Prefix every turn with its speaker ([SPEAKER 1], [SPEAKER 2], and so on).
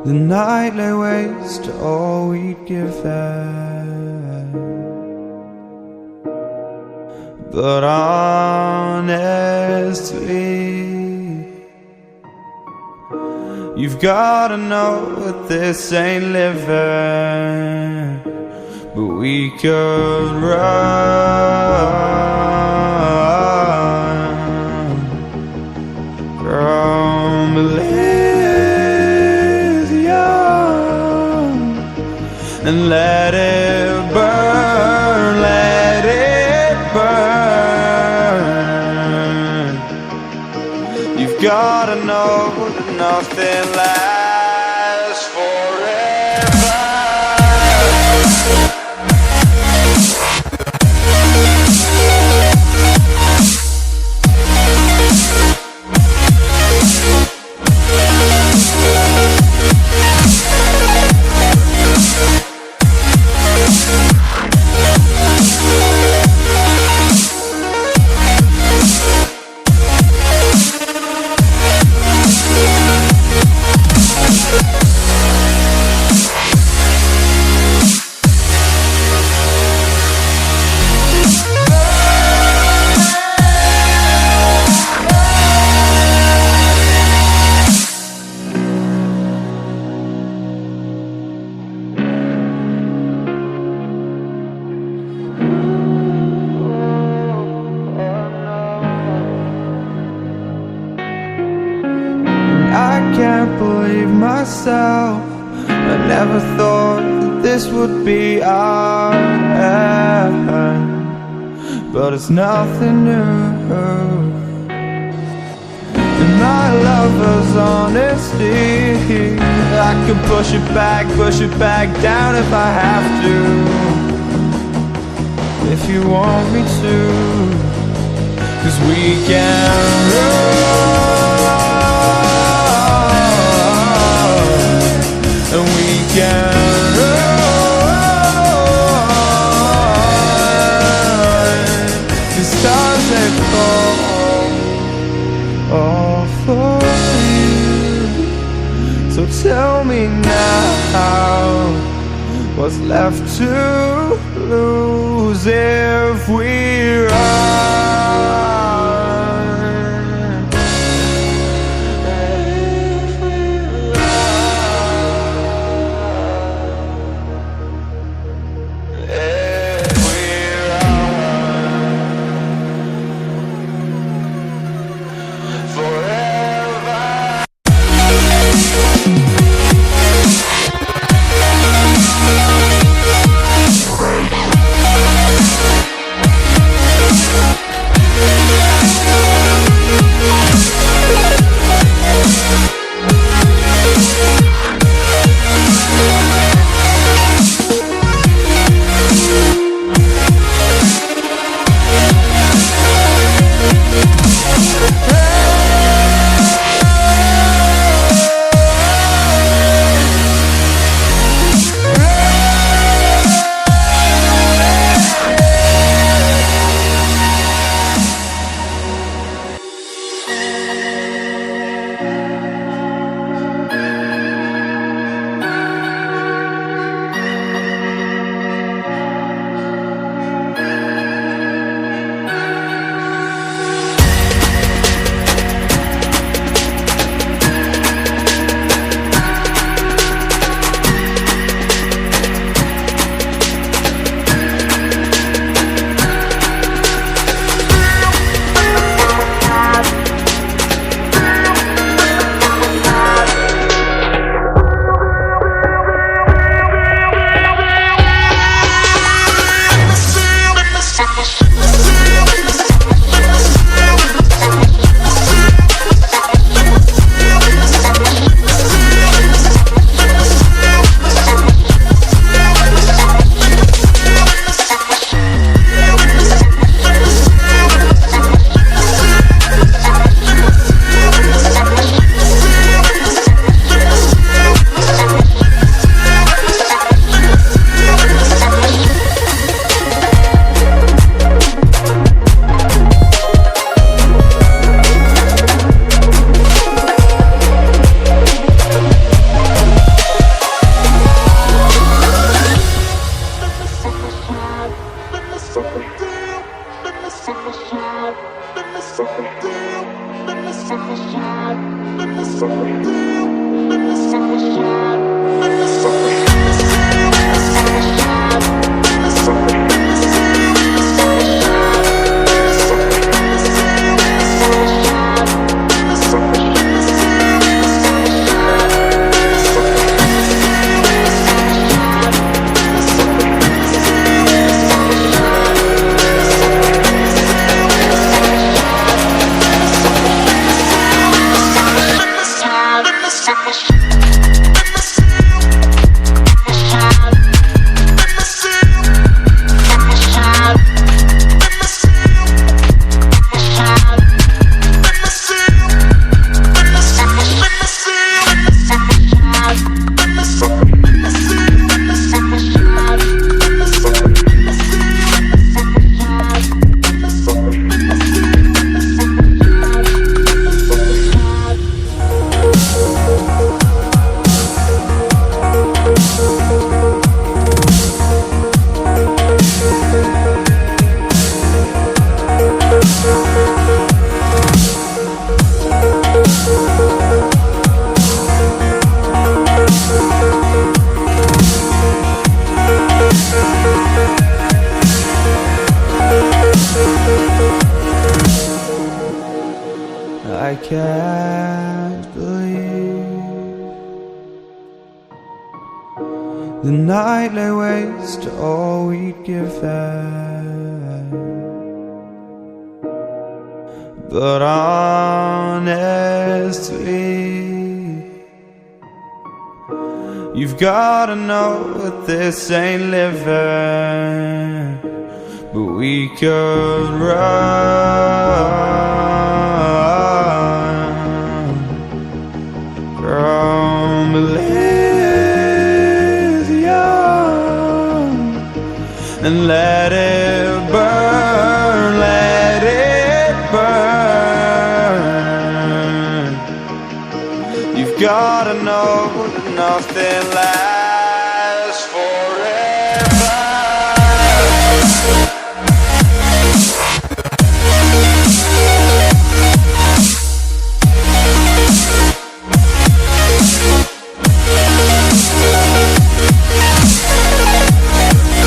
[SPEAKER 1] The night lay waste to all we'd given, but honestly, you've gotta know that this ain't living. But we could run from Elysium and let it burn, let it burn. You've gotta know that nothing lasts forever. I can't believe myself. I never thought that this would be our end, but it's nothing new. And my lover's honesty, I can push it back down if I have to, if you want me to. 'Cause we can and we can run. The stars they fall all for you. So tell me now, what's left to lose if we run?
[SPEAKER 2] Yeah.
[SPEAKER 1] I can't believe the night lay waste to all we'd given. But honestly, you've gotta know that this ain't living. But we could run from Elysium and let it burn, let it burn. You've gotta know that nothing lasts forever.